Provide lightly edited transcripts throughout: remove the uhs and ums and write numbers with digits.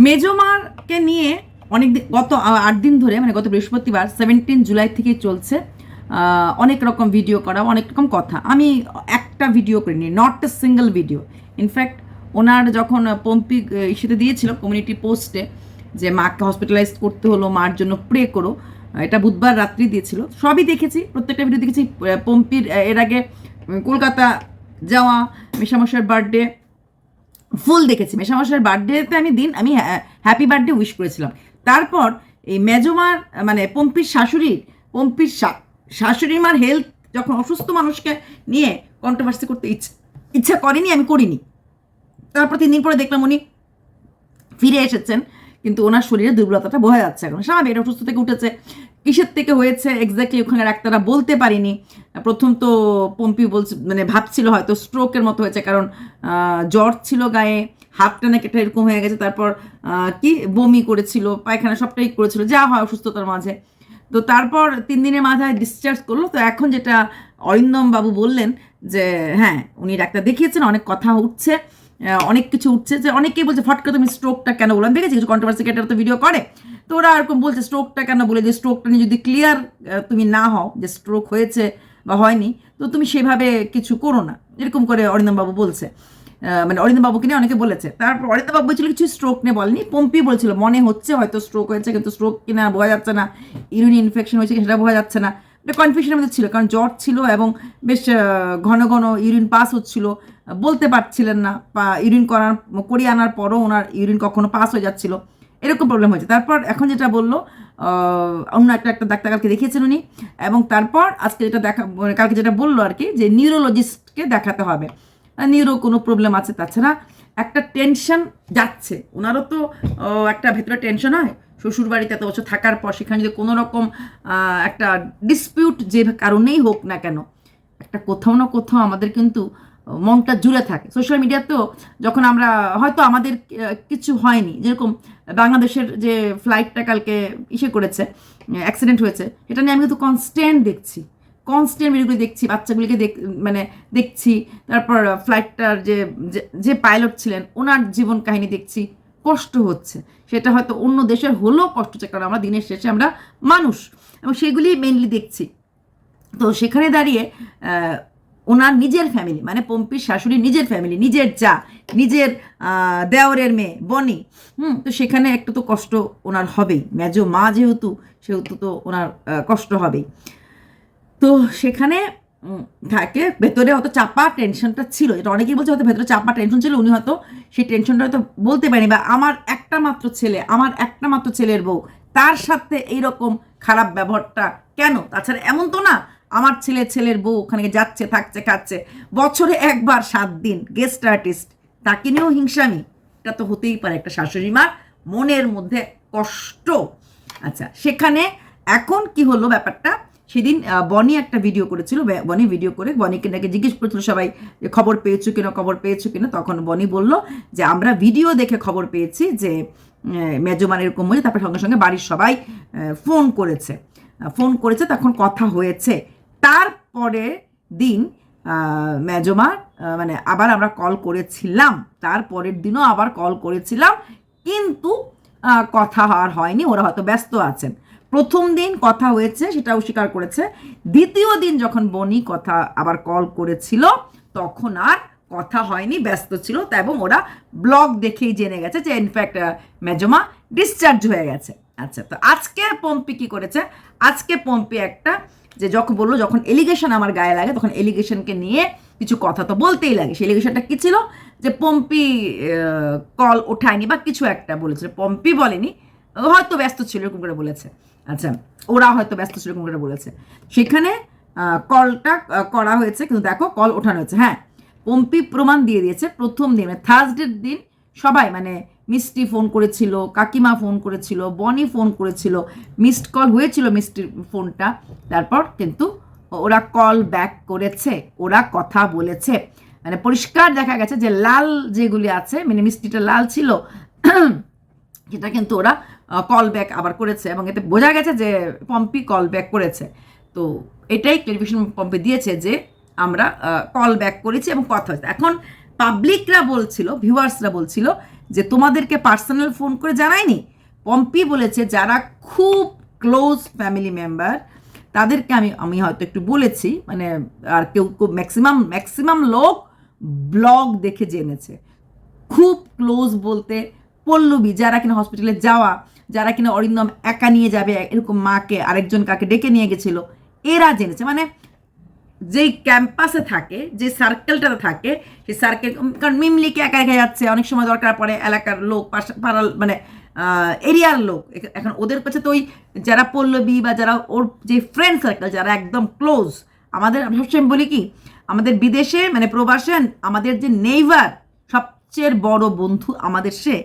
মেজমারকে নিয়ে অনেক গত 8 দিন ধরে মানে গত বৃহস্পতিবার 17 জুলাই থেকে চলছে অনেক রকম ভিডিও করা, অনেক রকম কথা। আমি একটা ভিডিও করিনি, not a single video. In fact ওনার যখন পম্পি ইস্যুতে দিয়েছিল কমিউনিটি পোস্টে যে মাকে হসপিটালাইজ করতে হলো, মার জন্য প্রে করো, এটা বুধবার রাত্রি দিয়েছিল। সবই দেখেছি, প্রত্যেকটা ভিডিও দেখেছি। পম্পির এর আগে কলকাতা যাওয়া, মেশামশাইয়ের বার্থডে ফুল দেখেছি। মেশামশাইয়ের বার্থডেতে আমি হ্যাপি বার্থডে উইশ করেছিলাম। তারপর এই মেজমার মানে পম্পির শাশুড়ি মার হেলথ যখন অসুস্থ মানুষকে নিয়ে কন্ট্রোভার্সি করতে ইচ্ছা করেনি, আমি করিনি। তারপর 3 দিন পরে দেখলাম উনি ফিরে এসেছেন, কিন্তু ওনার শরীরে দুর্বলতাটা বোঝা যাচ্ছে। এখন স্বাভাবিক, এটা অসুস্থ থেকে উঠেছে। কিসের থেকে হয়েছে এক্স্যাক্টলি ওখানে ডাক্তাররা বলতে পারিনি। প্রথম তো পম্পি বলছে মানে ভাবছিল হয়তো স্ট্রোকের মতো হয়েছে, কারণ জ্বর ছিল গায়ে, হাতটা নাকি একটা এরকম হয়ে গেছে। তারপর কি বমি করেছিল, পায়খানা সবটাই করেছিল, যা হয় অসুস্থতার মাঝে। তো তারপর 3 দিনের মাথায় ডিসচার্জ করলো। তো এখন যেটা অরিন্দম বাবু বললেন যে হ্যাঁ উনি ডাক্তার দেখিয়েছেন, অনেক কথা উঠছে, অনেক কিছু উঠছে, যে অনেকেই বলছে ফট করে তুমি স্ট্রোকটা কেন বললাম, দেখেছি কিছু কন্ট্রোভার্সি ক্রিয়েটার তো ভিডিও করে, তো ওরা এরকম বলছে স্ট্রোকটা কেন বলে, যে স্ট্রোকটা নিয়ে যদি ক্লিয়ার তুমি না হও যে স্ট্রোক হয়েছে বা হয়নি, তো তুমি সেভাবে কিছু করো না, এরকম করে অরিন্দম বাবু বলছে। মানে অরিন্দম বাবুকে নিয়ে অনেকে বলেছে। তারপর অরিন্দম বাবু বলছিল কিছু স্ট্রোক নিয়ে বলেনি, পম্পি বলছিল মনে হচ্ছে হয়তো স্ট্রোক হয়েছে, কিন্তু স্ট্রোক কিনা বোঝা যাচ্ছে না, ইউরিন ইনফেকশন হয়েছে সেটা বোঝা যাচ্ছে না। এটা কনফিউশনের মধ্যে ছিল, কারণ জ্বর ছিল এবং বেশ ঘন ঘন ইউরিন পাস হচ্ছিল, বলতে পারছিলেন না, বা ইউরিন করিয়ে আনার পরও ওনার ইউরিন কখনো পাস হয়ে যাচ্ছিল, এরকম প্রবলেম হয়েছে। তারপর এখন যেটা বললো অন্য একটা ডাক্তার কালকে দেখিয়েছেন উনি, এবং তারপর আজকে যেটা কালকে যেটা বললো আর কি, যে নিউরোলজিস্টকে দেখাতে হবে, নিউরো কোনো প্রবলেম আছে। তাছাড়া একটা টেনশন যাচ্ছে ওনারও, তো একটা ভেতরে টেনশন হয় শ্বশুর বাড়িতে এত বছর থাকার পর, সেখানে যদি কোনো রকম একটা ডিসপিউট যে কারণেই হোক না কেন, একটা কোথাও না কোথাও আমাদের কিন্তু মনটা জুড়ে থাকে। সোশ্যাল মিডিয়াতেও যখন আমরা হয়তো আমাদের কিছু হয়নি, যেরকম বাংলাদেশের যে ফ্লাইটটা কালকে করেছে, অ্যাক্সিডেন্ট হয়েছে, এটা নিয়ে আমি কিন্তু কনস্ট্যান্ট ভিডিওগুলি দেখছি, বাচ্চাগুলিকে মানে দেখছি। তারপর ফ্লাইটটার যে পাইলট ছিলেন ওনার জীবন কাহিনী দেখছি, কষ্ট হচ্ছে। সেটা হয়তো অন্য দেশের হলেও কষ্ট হচ্ছে, কারণ আমরা দিনের শেষে আমরা মানুষ, এবং সেগুলি মেইনলি দেখছি। তো সেখানে দাঁড়িয়ে ওনার নিজের ফ্যামিলি মানে পম্পির শাশুড়ির নিজের ফ্যামিলি, নিজের যা, নিজের দেওরের মেয়ে বনি, তো সেখানে একটু তো কষ্ট ওনার হবেই। মেজো মা যেহেতু তো ওনার কষ্ট হবেই। তো সেখানে থাকে ভেতরে হয়তো চাপা টেনশনটা ছিল, এটা অনেকেই বলছে হয়তো ভেতরে চাপা টেনশন ছিল, উনি হয়তো সেই টেনশনটা হয়তো বলতে পারেনি, বা আমার একটা মাত্র ছেলের বউ, তার সাথে এইরকম খারাপ ব্যবহারটা কেন? তাছাড়া এমন তো না আমার ছেলের বউ ওখানে যাচ্ছে, থাকছে, খাচ্ছে, বছরে একবার 7 দিন গেস্ট আর্টিস্ট, তাকে নিয়েও হিংসামি, এটা তো হতেই পারে একটা শাশুড়ি মার মনের মধ্যে কষ্ট। আচ্ছা, সেখানে এখন কি হলো ব্যাপারটা, সেদিন বনি একটা ভিডিও করেছিল, বনি ভিডিও করে বনিকে নাকি জিজ্ঞেস করেছিল সবাই যে খবর পেয়েছো কিনা, তখন বনি বলল যে আমরা ভিডিও দেখে খবর পেয়েছি যে মেজমান এরকম হয়েছে। তারপরে সঙ্গে সঙ্গে বাড়ির সবাই ফোন করেছে, তখন কথা হয়েছে। তারপরে দিন মেজমার মানে আবার আমরা কল করেছিলাম, তারপরের দিনও আবার কল করেছিলাম, কিন্তু কথা আর হয়নি, ওরা হয়তো ব্যস্ত আছেন। প্রথম দিন কথা হয়েছে সেটা অস্বীকার করেছে, দ্বিতীয় দিন যখন বনি কথা আবার কল করেছিল তখন আর কথা হয়নি, ব্যস্ত ছিল, এবং ওরা ব্লগ দেখেই জেনে গেছে যে ইনফ্যাক্ট মেজমা ডিসচার্জ হয়ে গেছে। আচ্ছা, তো আজকে পম্পি কি করেছে? আজকে পম্পি একটা যে যখন এলিগেশন আমার গায়ে লাগে, তখন এলিগেশনকে নিয়ে কিছু কথা তো বলতেই লাগে। সেই এলিগেশনটা কি ছিল? যে পম্পি কল ওঠায়নি বা কিছু একটা বলেছিল, পম্পি বলেনি, হয়তো ব্যস্ত ছিল এরকম করে বলেছে। আচ্ছা, ওরা হয়তো ব্যস্ত ছিল এরকম করে বলেছে। সেখানে কলটা করা হয়েছে, কিন্তু দেখো কল ওঠানো হয়েছে। হ্যাঁ, পম্পি প্রমাণ দিয়ে দিয়েছে। প্রথম দিন মানে থার্সডের দিন সবাই মানে মিষ্টি ফোন করেছিল, কাকিমা ফোন করেছিল, বনি ফোন করেছিল, মিসড কল হয়েছিল মিষ্টির ফোনটা, তারপর কিন্তু ওরা কল ব্যাক করেছে, ওরা কথা বলেছে। মানে পরিষ্কার দেখা গেছে যে লাল যেগুলি আছে, মানে মিষ্টিটা লাল ছিল, সেটা কিন্তু ওরা কল ব্যাক আবার করেছে, এবং এতে বোঝা গেছে যে পম্পি কল ব্যাক করেছে। তো এটাই টেলিভিশন পম্পি দিয়েছে যে আমরা কল ব্যাক করেছি এবং কথা হয়েছে। এখন পাবলিকরা বলছিল, ভিউয়ার্সরা বলছিল যে তোমাদেরকে পার্সোনাল ফোন করে জানায়নি। পম্পি বলেছে যারা খুব ক্লোজ ফ্যামিলি মেম্বার তাদেরকে আমি হয়তো একটু বলেছি, মানে আর কেউ ম্যাক্সিমাম লোক ব্লগ দেখে জেনেছে। খুব ক্লোজ বলতে পল্লবী, যারা কিনা হসপিটালে যাওয়া, যারা কিনা অরিন্দম একা নিয়ে যাবে এরকম মাকে আরেকজন কাকে ডেকে নিয়ে গেছিল, এরা জেনেছে। মানে যেই ক্যাম্পাসে থাকে, যে সার্কেলটাতে থাকে, সেই সার্কেল, কারণ মিমলিকে একা রেখে যাচ্ছে, অনেক সময় দরকার পড়ে এলাকার লোক, পাড়ার মানে এরিয়ার লোক। এখন ওদের কাছে তো ওই যারা পল্লবী বা যারা ওর যে ফ্রেন্ড সার্কেল, যারা একদম ক্লোজ, আমাদের সবসময় বলি কি, আমাদের বিদেশে মানে প্রবাসে আমাদের যে নেইবার সবচেয়ে বড় বন্ধু আমাদের, সে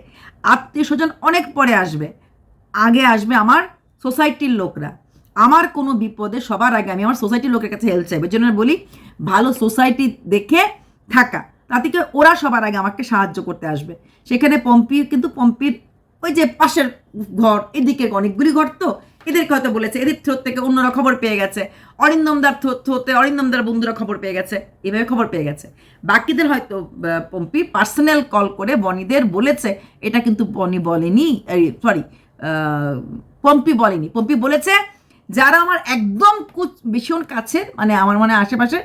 আত্মীয় স্বজন অনেক পরে আসবে, আগে আসবে আমার সোসাইটির লোকরা। আমার কোনো বিপদে সবার আগে আমি আমার সোসাইটির লোকের কাছে হেল্প চাইবে। জন্য বলি ভালো সোসাইটি দেখে থাকা, তাতে কি ওরা সবার আগে আমাকে সাহায্য করতে আসবে। সেখানে পম্পির ওই যে পাশের ঘর, এদিকে অনেকগুলি ঘর, তো এদেরকে হয়তো বলেছে, এদের থ্রোত থেকে অন্যরা খবর পেয়ে গেছে, অরিন্দমদার থ্রোতে অরিন্দমদার বন্ধুরা খবর পেয়ে গেছে, এভাবে খবর পেয়ে গেছে। বাকিদের হয়তো পম্পি পার্সোনাল কল করে বনিদের বলেছে। এটা কিন্তু বনি বলেনি, সরি পম্পি বলেনি। পম্পি বলেছে যারা আমার একদম ভীষণ কাছের, মানে আমার মনে আশেপাশে,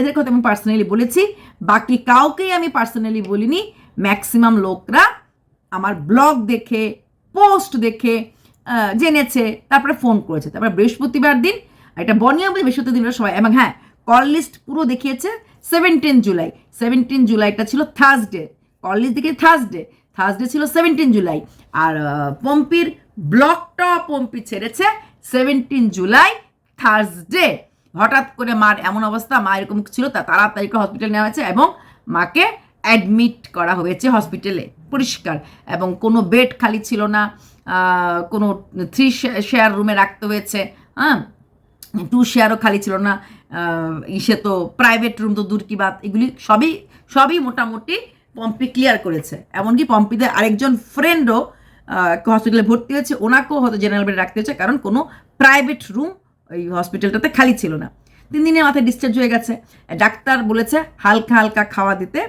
এদের কথা আমি পার্সোনালি বলেছি। বাকি কাউকেই আমি পার্সোনালি বলিনি। ম্যাক্সিমাম লোকরা আমার ব্লগ দেখে, পোস্ট দেখে জেনেছে, তারপরে ফোন করেছে। তারপরে বৃহস্পতিবার দিন, এটা বনিয়া বলে বৃহস্পতিবার দিন সবাই, এবং হ্যাঁ কল লিস্ট পুরো দেখিয়েছে 17 জুলাই। 17 জুলাইটা ছিল থার্সডে, কল লিস্ট দেখে থার্সডে ছিল 17 জুলাই। আর পম্পির ব্লগটা পম্পি ছেড়েছে 17 জুলাই থার্সডে। হঠাৎ করে মার এমন অবস্থা, মা এরকম ছিল, তা তাড়াতাড়ি করে হসপিটালে নেওয়া হয়েছে এবং মাকে অ্যাডমিট করা হয়েছে হসপিটালে, পরিষ্কার। এবং কোনো বেড খালি ছিল না, কোনো 3 শেয়ার রুমে রাখতে হয়েছে, 2 শেয়ারও খালি ছিল না। ইসে তো প্রাইভেট রুম তো দূর কি বাত, এগুলি সবই মোটামুটি পম্পি ক্লিয়ার করেছে। এমনকি পম্পিদের আরেকজন ফ্রেন্ডও হসপিটালে ভর্তি হয়েছে, ওনাকেও হয়তো জেনারেল বেডে রাখতে হয়েছে, কারণ কোনো প্রাইভেট রুম ওই হসপিটালটাতে খালি ছিল না। 3 দিনের মাথায় ডিসচার্জ হয়ে গেছে। ডাক্তার বলেছে হালকা হালকা খাওয়া দিতে,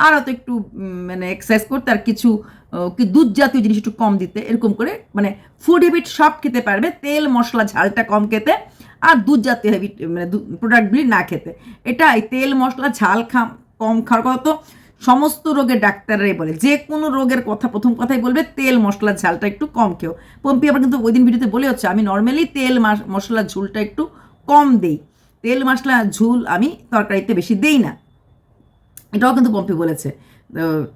আর হয়তো একটু মানে এক্সারসাইজ করতে, আর কিছু দুধ জাতীয় জিনিস একটু কম দিতে, এরকম করে মানে ফুড হ্যাবিট সব খেতে পারবে, তেল মশলা ঝালটা কম খেতে, আর দুধ জাতীয় হ্যাবিট মানে প্রোডাক্টগুলি না খেতে। এটা এই তেল মশলা ঝাল কম খাওয়ার কথা তো সমস্ত রোগের ডাক্তাররাই বলে, যে কোনো রোগের কথা প্রথম কথাই বলবে তেল মশলা ঝালটা একটু কম খেও। পম্পি আবার কিন্তু ওই দিন ভিডিওতে বলে হচ্ছে আমি নর্মালি তেল মশলা ঝুলটা একটু কম দেই, তেল মশলা ঝুল আমি তরকারিতে বেশি দেই না, এটাও কিন্তু পম্পি বলেছে।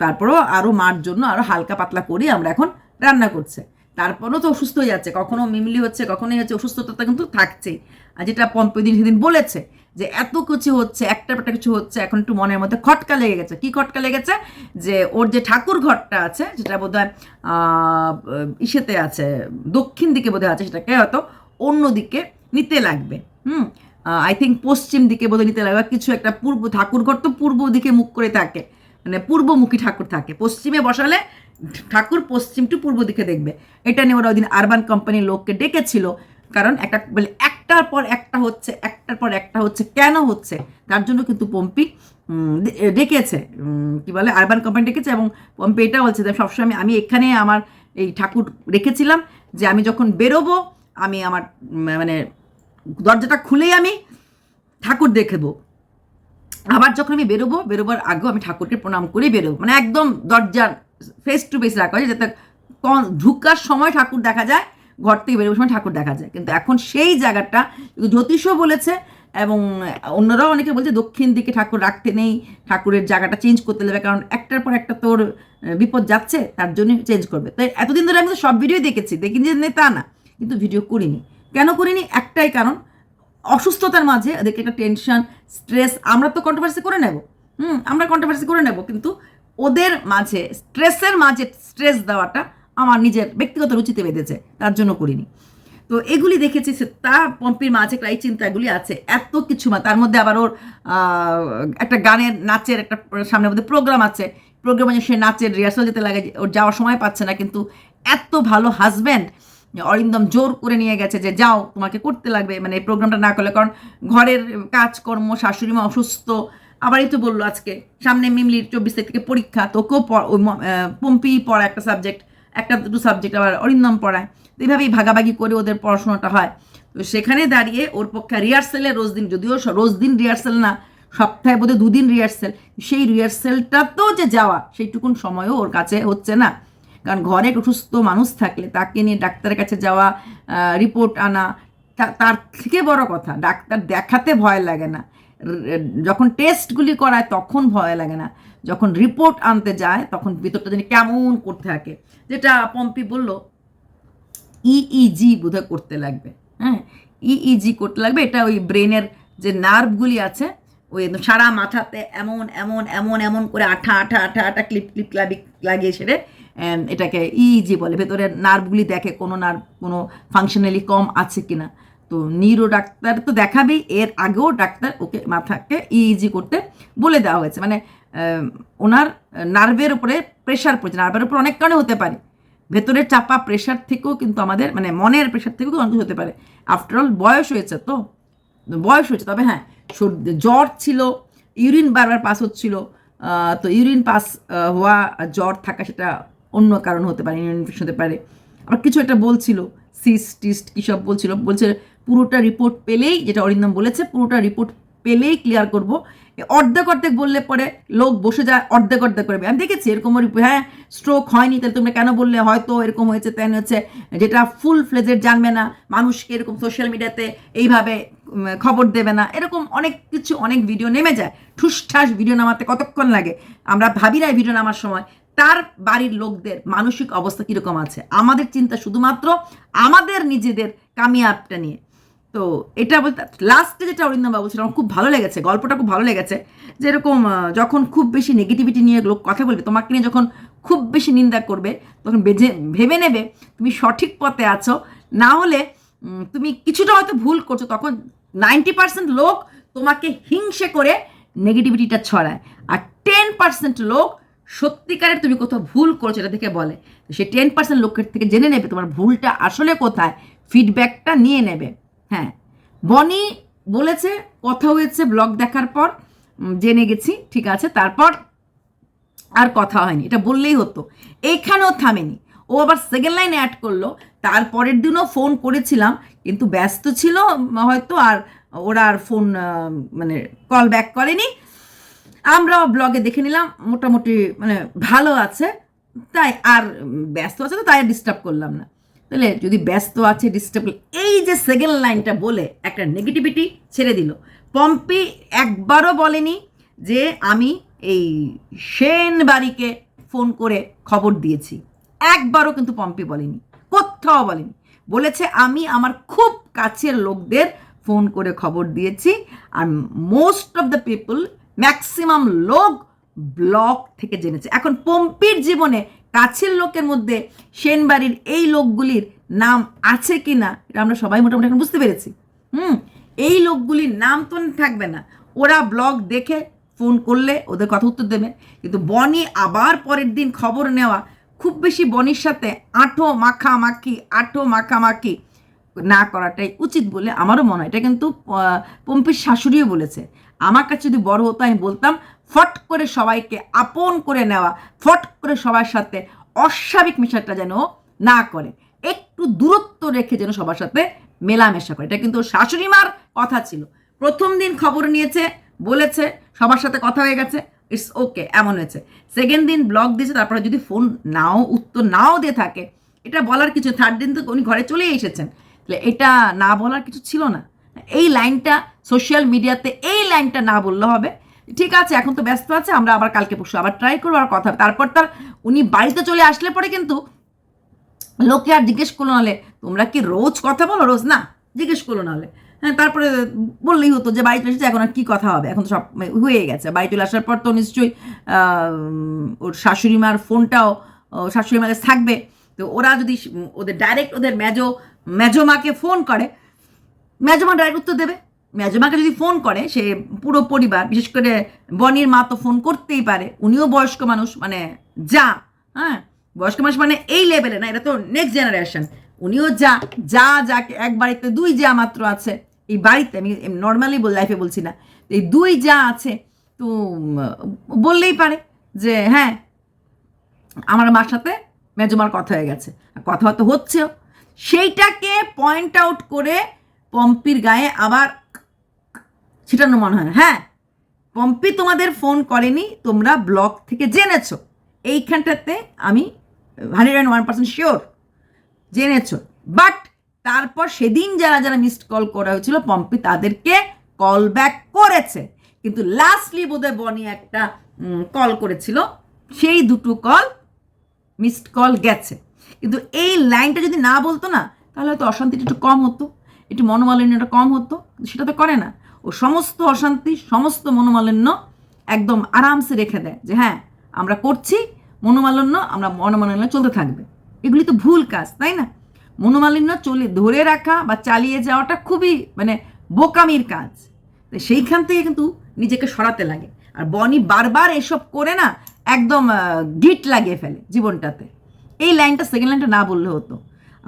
তারপরেও আরও মার জন্য আরও হালকা পাতলা করে আমরা এখন রান্না করছে। তারপরেও তো অসুস্থ হয়ে যাচ্ছে, কখনো মিমলি হচ্ছে, কখনোই হচ্ছে, অসুস্থতা কিন্তু থাকছেই। আর যেটা পম্পি সেদিন বলেছে যে এত কিছু হচ্ছে, একটার পর কিছু হচ্ছে, এখন একটু মনের মধ্যে খটকা লেগে গেছে। কি খটকা লেগেছে? যে ওর যে ঠাকুর ঘরটা আছে, যেটা বোধহয় ইসেতে আছে, দক্ষিণ দিকে বোধহয় আছে, সেটাকে হয়তো অন্য দিকে নিতে লাগবে। আই থিঙ্ক পশ্চিম দিকে বোধহয় নিতে লাগবে, কিছু একটা ঠাকুর ঘর তো পূর্ব দিকে মুখ করে থাকে, মানে পূর্বমুখী ঠাকুর থাকে। পশ্চিমে বসালে ঠাকুর পশ্চিম টু পূর্ব দিকে দেখবে। এটা নিয়ে ওরা ওই দিন আরবান কোম্পানির লোককে ডেকেছিল, কারণ একটা বলে একটার পর একটা হচ্ছে, কেন হচ্ছে তার জন্য কিন্তু পম্পি ডেকেছে, কি বলে আরবান কোম্পানি ডেকেছে। এবং পম্পি এটা বলছে যে সবসময় আমি এখানে আমার এই ঠাকুর রেখেছিলাম, যে আমি যখন বেরোবো আমি আমার মানে দরজাটা খুলেই আমি ঠাকুর দেখবো, আবার যখন আমি বেরোবার আগেও আমি ঠাকুরকে প্রণাম করে বেরোবো, মানে একদম দরজার ফেস টু ফেস রাখা হয়, যাতে ঢুকার সময় ঠাকুর দেখা যায়, ঘর থেকে বেরোবার সময় ঠাকুর দেখা যায়। কিন্তু এখন সেই জায়গাটা জ্যোতিষও বলেছে এবং অন্যরাও অনেকে বলছে দক্ষিণ দিকে ঠাকুর রাখতে নেই, ঠাকুরের জায়গাটা চেঞ্জ করতে দেবে, কারণ একটার পর একটা তোর বিপদ যাচ্ছে, তার জন্য চেঞ্জ করবে। তাই এতদিন ধরে আমি তো সব ভিডিও দেখিনি যে তা না, কিন্তু ভিডিও করিনি। কেন করিনি? একটাই কারণ, অসুস্থতার মাঝে ওদেরকে একটা টেনশন, স্ট্রেস, আমরা তো কন্ট্রোভার্সি করে নেব, কিন্তু ওদের মাঝে স্ট্রেসের মাঝে স্ট্রেস দেওয়াটা আমার নিজের ব্যক্তিগত রুচিতে বেঁধেছে, তার জন্য করিনি। তো এগুলি দেখেছি, তা পম্পির মাঝে এই চিন্তাগুলি আছে, এত কিছু তার মধ্যে আবার ওর একটা গানের নাচের একটা সামনের মধ্যে প্রোগ্রাম আছে, প্রোগ্রামে সে নাচের রিহার্সাল যেতে লাগে, ওর যাওয়ার সময় পাচ্ছে না, কিন্তু এত ভালো হাজব্যান্ড অরিন্দম জোর করে নিয়ে গেছে যে যাও, তোমাকে করতে লাগবে, মানে এই প্রোগ্রামটা না করলে, কারণ ঘরের কাজকর্ম, শাশুড়ি মা অসুস্থ, আবারই তো বললো আজকে সামনে মিমলির 24 তারিখ থেকে পরীক্ষা, তোকেও পম্পি পড়া একটা সাবজেক্ট, একটা দুটো সাবজেক্ট আবার অরিন্দম পড়ায়, তো এইভাবেই ভাগাভাগি করে ওদের পড়াশোনাটা হয়। তো সেখানে দাঁড়িয়ে ওর পক্ষে রিহার্সেলে রোজ দিন, যদিও রোজ দিন রিহার্সেল না, সপ্তাহে বোধহয় 2 দিন রিহার্সেল, সেই রিহার্সেলটাতেও যে যাওয়া সেইটুকুন সময়ও ওর কাছে হচ্ছে না। কারণ ঘরে অসুস্থ মানুষ থাকলে তাকে নিয়ে ডাক্তারের কাছে যাওয়া, রিপোর্ট আনা, তার থেকে বড় কথা ডাক্তার দেখাতে ভয় লাগে না, যখন টেস্টগুলি করায় তখন ভয় লাগে না, যখন রিপোর্ট আনতে যায় তখন ভিতরটা জানি কেমন করতে থাকে। যেটা পম্পি বলল ইইজি বোধহয় করতে লাগবে, হ্যাঁ ইইজি করতে লাগবে। এটা ওই ব্রেনের যে নার্ভগুলি আছে ওই সারা মাথাতে এমন এমন এমন এমন করে আঠা আঠা আঠা আঠা ক্লিপ ক্লিপ লাগিয়ে সেরে এটাকে ইইজি বলে। ভেতরের নার্ভগুলি দেখে কোনো নার্ভ কোনো ফাংশনালি কম আছে কিনা। তো নিউরো ডাক্তার তো দেখাবেই, এর আগেও ডাক্তার ওকে মাথাকে ইইজি করতে বলে দেওয়া হয়েছে। মানে ওনার নার্ভের উপরে প্রেশার পড়ছে, নার্ভের উপর অনেক কারণে হতে পারে, ভেতরের চাপা প্রেশার থেকেও কিন্তু আমাদের মানে মনের প্রেশার থেকেও অনেক হতে পারে। আফটারঅল বয়স হয়েছে, তো বয়স হয়েছে। তবে হ্যাঁ জ্বর ছিল, ইউরিন বারবার পাস হচ্ছিল, তো ইউরিন পাস হওয়া জ্বর থাকা সেটা অন্য কারণ হতে পারে, ইনফেকশন হতে পারে। আবার কিছু একটা বলছিল সিস্ট কী সব বলছে পুরোটা রিপোর্ট পেলেই, যেটা অরিন্দম বলেছে পুরোটা রিপোর্ট পেলেই ক্লিয়ার করবো। অর্ধেক অর্ধেক বললে পরে লোক বসে যায়, অর্ধেক অর্ধেক করবে। আমি দেখেছি এরকম, হ্যাঁ স্ট্রোক হয়নি তাহলে তোমরা কেন বললে, হয়তো এরকম হয়েছে তেন হচ্ছে, যেটা ফুল ফ্লেজের জানবে না, মানুষকে এরকম সোশ্যাল মিডিয়াতে এইভাবে খবর দেবে না, এরকম অনেক কিছু, অনেক ভিডিও নেমে যায়। ঠুসঠাস ভিডিও নামাতে কতক্ষণ লাগে, আমরা ভাবি না ভিডিও নামার সময় তার বাড়ির লোকদের মানসিক অবস্থা কীরকম আছে। আমাদের চিন্তা শুধুমাত্র আমাদের নিজেদের কামিয়াবটা নিয়ে। তো এটা বলতে লাস্টে যেটা অরিন্দম বাবু ছিল আমার খুব ভালো লেগেছে, গল্পটা খুব ভালো লেগেছে। যেরকম যখন খুব বেশি নেগেটিভিটি নিয়ে লোক কথা বলবে, তোমাকে নিয়ে যখন খুব বেশি নিন্দা করবে, তখন ভেবে নেবে তুমি সঠিক পথে আছো, না হলে তুমি কিছুটা হয়তো ভুল করছো। তখন 90% লোক তোমাকে হিংসে করে নেগেটিভিটিটা ছড়ায়, আর 10% লোক সত্যিকারের তুমি কোথাও ভুল করছো এটা থেকে বলে। সে 10% লোকের থেকে জেনে নেবে তোমার ভুলটা আসলে কোথায়, ফিডব্যাকটা নিয়ে নেবে। হ্যাঁ বনি বলেছে কথা হয়েছে ব্লগ দেখার পর, জেনে গেছি, ঠিক আছে, তারপর আর কথা হয়নি, এটা বললেই হতো। এইখানেও থামেনি, ও আবার সেকেন্ড লাইন অ্যাড করলো, তারপরের দিনও ফোন করেছিলাম কিন্তু ব্যস্ত ছিল হয়তো, আর ওরা আর ফোন মানে কল ব্যাক করেনি। আমরাও ব্লগে দেখে নিলাম মোটামুটি মানে ভালো আছে, তাই আর ব্যস্ত আছে তো তাই ডিস্টার্ব করলাম না। তাহলে যদি ব্যস্ত আছে ডিস্টার্ব, এই যে সেকেন্ড লাইনটা বলে একটা নেগেটিভিটি ছেড়ে দিল। পম্পি একবারও বলেনি যে আমি এই সেন বাড়িকে ফোন করে খবর দিয়েছি, একবারও কিন্তু পম্পি বলেনি, কোথাও বলেনি। বলেছে আমি আমার খুব কাছের লোকদের ফোন করে খবর দিয়েছি, আর most of the people, maximum লোক ব্লগ থেকে জেনেছে। এখন পম্পির জীবনে কাছের লোকের মধ্যে সেনবাড়ির এই লোকগুলির নাম আছে কি না এটা আমরা সবাই মোটামুটি এখন বুঝতে পেরেছি। এই লোকগুলির নাম তো থাকবে না, ওরা ব্লগ দেখে ফোন করলে ওদের কথা উত্তর দেবে। কিন্তু বনি আবার পরের দিন খবর নেওয়া, খুব বেশি বনির সাথে আঁটো মাখামাখি না করাটাই উচিত বলে আমারও মনে হয়। এটা কিন্তু পম্পির শাশুড়িও বলেছে, আমার কাছে যদি বড় হতো আমি বলতাম ফট করে সবাইকে আপন করে নেওয়া, ফট করে সবার সাথে অস্বাভাবিক মেশাটা যেন না করে, একটু দূরত্ব রেখে যেন সবার সাথে মেলামেশা করে। এটা কিন্তু শাশুড়ি মার কথা ছিল, প্রথম দিন খবর নিয়েছে, বলেছে সবার সাথে কথা হয়ে গেছে, ইটস ওকে, এমন হয়েছে। সেকেন্ড দিন ব্লগ দিয়েছে, তারপরে যদি ফোন উত্তর নাও দিয়ে থাকে, এটা বলার কিছু, থার্ড দিন তো উনি ঘরে চলেই এসেছেন, তাহলে এটা না বলার কিছু ছিল না। এই লাইনটা সোশ্যাল মিডিয়াতে এই লাইনটা না বললে হবে। ঠিক আছে এখন তো ব্যস্ত আছে, আমরা আবার কালকে পরশু আবার ট্রাই করবো আর কথা। তারপর তার উনি বাড়িতে চলে আসলে পরে কিন্তু লোকে আর জিজ্ঞেস করলো, নাহলে তোমরা কি রোজ কথা বলো, রোজ না, জিজ্ঞেস করলো নাহলে। হ্যাঁ তারপরে বললেই হতো যে বাড়ি চলে এসেছে, এখন আর কী কথা হবে, এখন তো সব হয়ে গেছে। বাড়ি চলে আসার পর তো নিশ্চয়ই ওর শাশুড়ি মার ফোনটাও শাশুড়ি মার কাছে থাকবে। তো ওরা যদি ওদের ডাইরেক্ট ওদের মেজমাকে ফোন করে, মেজমা ডাইরেক্ট উত্তর দেবে। মেজমাকে যদি ফোন করে সে পুরো পরিবার, বিশেষ করে বনির মা তো ফোন করতেই পারে, উনিও বয়স্ক মানুষ, মানে যা, হ্যাঁ বয়স্ক মানুষ মানে এই লেভেলে না, এটা তো নেক্সট জেনারেশন, উনিও যাকে এক বাড়িতে 2 যা মাত্র আছে এই বাড়িতে, আমি নর্মালি লাইফে বলছি না, এই 2 যা আছে, তো কিন্তু বললেই পারে যে হ্যাঁ আমার মার সাথে মেজমার কথা হয়ে গেছে, কথা হয়তো হচ্ছেও, সেইটাকে পয়েন্ট আউট করে পম্পির গায়ে আবার ছিটানো মনে হয়। হ্যাঁ, পম্পি তোমাদের ফোন করেনি, তোমরা ব্লগ থেকে জেনেছো, এইখানটাতে আমি 101% শিওর জেনেছো। বাট তারপর সেদিন যারা যারা মিসড কল করা হয়েছিল পম্পি তাদেরকে কল ব্যাক করেছে, কিন্তু লাস্টলি বোধহয় বনি একটা কল করেছিল, সেই দুটো কল মিসড কল গেছে। কিন্তু এই লাইনটা যদি না বলতো না, তাহলে হয়তো অশান্তিটা একটু কম হতো, একটু মনোমালিন্যটা কম হতো, সেটা তো করে না। ও সমস্ত অশান্তি, সমস্ত মনোমালিন্য একদম আরামসে রেখে দেয় যে হ্যাঁ আমরা করছি মনোমালিন্য, আমরা মনোমালিন্য চলতে থাকবে। এগুলি তো ভুল কাজ, তাই না? মনোমালিন্য ধরে রাখা বা চালিয়ে যাওয়াটা খুবই মানে বোকামির কাজ। তো সেইখান থেকে কিন্তু নিজেকে সরাতে লাগে। আর বনি বারবার এসব করে না একদম গিট লাগিয়ে ফেলে জীবনটাতে। এই লাইনটা, সেকেন্ড লাইনটা না বললে হতো।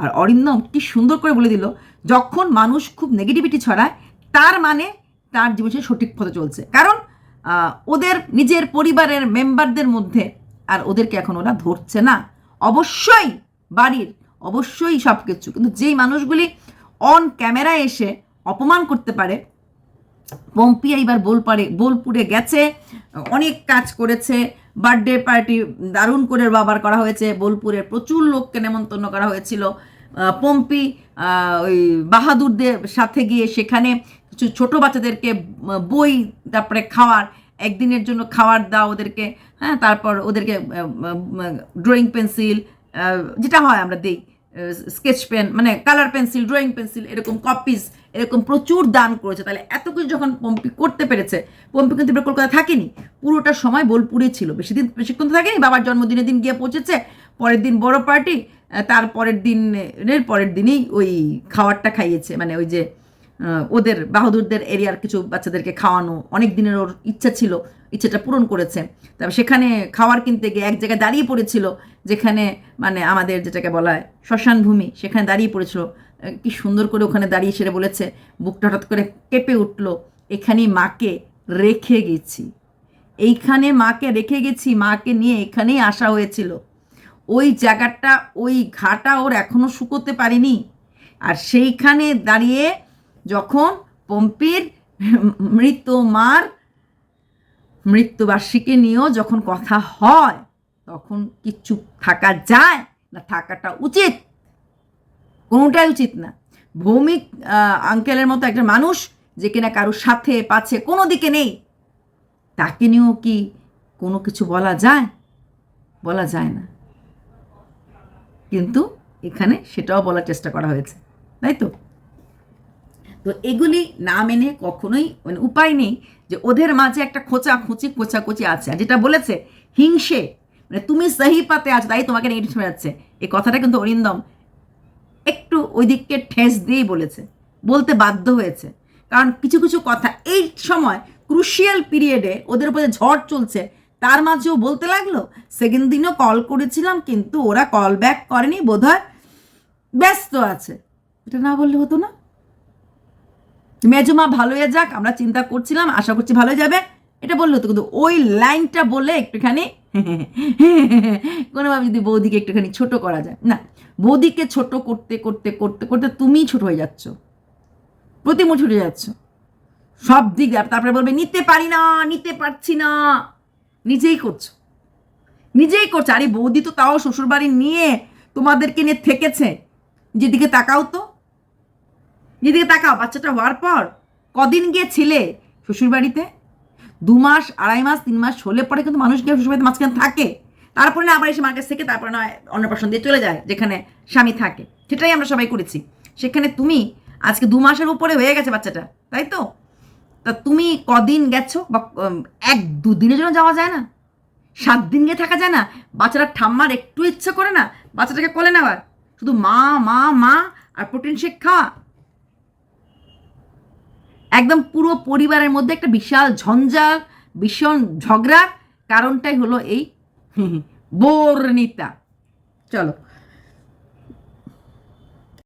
আর অরিন্দম কি সুন্দর করে বলে দিল, যখন মানুষ খুব নেগেটিভিটি ছড়ায় তার মানে তার জীবন সঠিক পথে চলছে, কারণ ওদের নিজের পরিবারের মেম্বারদের মধ্যে আর ওদেরকে এখন ওরা ধরছে না। অবশ্যই বাড়ির, অবশ্যই সব কিছু, কিন্তু যেই মানুষগুলি অন ক্যামেরায় এসে অপমান করতে পারে, পম্পি এইবার বোলপুরে গেছে, অনেক কাজ করেছে, বার্থডে পার্টি দারুণ করে বাবার করা হয়েছে, বোলপুরের প্রচুর লোককে নেমন্তন্ন করা হয়েছিল। পম্পি ওই বাহাদুরদের সাথে গিয়ে সেখানে কিছু ছোটো বাচ্চাদেরকে বই, তারপরে খাওয়ার, একদিনের জন্য খাবার দাও ওদেরকে, হ্যাঁ, তারপর ওদেরকে ড্রয়িং পেন্সিল, যেটা হয় আমরা দিই, স্কেচ পেন, মানে কালার পেন্সিল, ড্রয়িং পেন্সিল, এরকম কপিস, এরকম প্রচুর দান করেছে। তাহলে এত কিছু যখন পম্পি করতে পেরেছে, পম্পি কিন্তু এবার কলকাতা থাকেনি, পুরোটা সময় বোলপুরে ছিল, বেশিক্ষণ তো থাকেনি। বাবার জন্মদিনের দিন গিয়ে পৌঁছেছে, পরের দিন বড় পার্টি, তার পরের দিনেই ওই খাবারটা খাইয়েছে, মানে ওই যে ওদের বাহাদুরদের এরিয়ার কিছু বাচ্চাদেরকে খাওয়ানো, অনেক দিনের ওর ইচ্ছা ছিল, ইচ্ছেটা পূরণ করেছে। তারপর সেখানে খাবার কিনতে গিয়ে এক জায়গায় দাঁড়িয়ে পড়েছিল, যেখানে মানে আমাদের যেটাকে বলা হয় শ্মশান ভূমি, সেখানে দাঁড়িয়ে পড়েছিল। কি সুন্দর করে ওখানে দাঁড়িয়ে সেরে বলেছে, বুকটা হঠাৎ করে কেঁপে উঠলো, এখানেই মাকে রেখে গেছি, এইখানে মাকে রেখে গেছি, মাকে নিয়ে এখানেই আসা হয়েছিল। ওই জায়গাটা, ওই ঘাটা ওর এখনো শুকোতে পারেনি। আর সেইখানে দাঁড়িয়ে যখন পম্পির মৃত মার মৃত্যুবার্ষিকী নিয়েও যখন কথা হয়, তখন কি চুপ থাকা যায় না? থাকাটা উচিত, কোনোটাই উচিত না। ভৌমিক আঙ্কেলের মতো একটা মানুষ যে কিনা কারোর সাথে পাচ্ছে কোনো দিকে নেই, তাকে নিয়েও কি কোনো কিছু বলা যায়? বলা যায় না। কিন্তু এখানে সেটাও বলার চেষ্টা করা হয়েছে, তাই তো? তো এগুলি না মেনে কখনোই মানে উপায় নেই যে ওদের মাঝে একটা খোঁচাখুচি আছে। আর যেটা বলেছে হিংসে, মানে তুমি সহি পাতে আছো তাই তোমাকে নেগেটিভ শোনা যাচ্ছে, এই কথাটা কিন্তু অরিন্দম একটু ওই দিককে ঠেস দিয়েই বলতে বাধ্য হয়েছে। কারণ কিছু কিছু কথা এই সময় ক্রুশিয়াল পিরিয়ডে ওদের উপরে ঝড় চলছে, তার মাঝেও বলতে লাগলো। সেকেন্ড দিনও কল করেছিলাম, কিন্তু ওরা কল ব্যাক করেনি, বোধহয় ব্যস্ত আছে। এটা না বললে হতো না? মেজমা ভালো হয়ে যাক, আমরা চিন্তা করছিলাম, আশা করছি ভালো যাবে, এটা বললে হতো। কিন্তু ওই লাইনটা বলে একটুখানি কোনোভাবে যদি বৌদিকে একটুখানি ছোট করা যায় না, বৌদিকে ছোট করতে করতে করতে করতে তুমিই ছোট হয়ে যাচ্ছ, প্রতিমুখ ছুটে যাচ্ছ সব দিক। তারপরে বলবে নিতে পারি না, নিতে পারছি না, নিজেই করছো। আরে বৌদি তো তাও শ্বশুরবাড়ি নিয়ে তোমাদেরকে নিয়ে থেকেছে, যেদিকে তাকাও তো, যেদিকে তাকাও। বাচ্চাটা হওয়ার পর কদিন গিয়েছিলে শ্বশুরবাড়িতে? 2 মাস, 2.5 মাস, 3 মাস হলে পরে কিন্তু মানুষ গিয়ে শ্বশুরবাড়িতে মাঝখানে থাকে, তারপরে না আবার এসে মার কাছ থেকে তারপরে না অন্নপ্রাশন দিয়ে চলে যায় যেখানে স্বামী থাকে। সেটাই আমরা সবাই করেছি। সেখানে তুমি আজকে 2 মাসের উপরে হয়ে গেছে বাচ্চাটা, তাই তো? তা তুমি কদিন গেছো? বা 1-2 দিনের জন্য যাওয়া যায় না? 7 দিন গিয়ে থাকা যায় না? বাচ্চাটা ঠাম্মার একটু ইচ্ছা করে না বাচ্চাটাকে কোলে নেওয়ার? শুধু মা মা মা আর প্রোটিন শেক খাওয়া। একদম পুরো পরিবারের মধ্যে একটা বিশাল ঝঞ্ঝাল, ভীষণ ঝগড়ার কারণটাই হলো এই বর্ণিতা। চলো।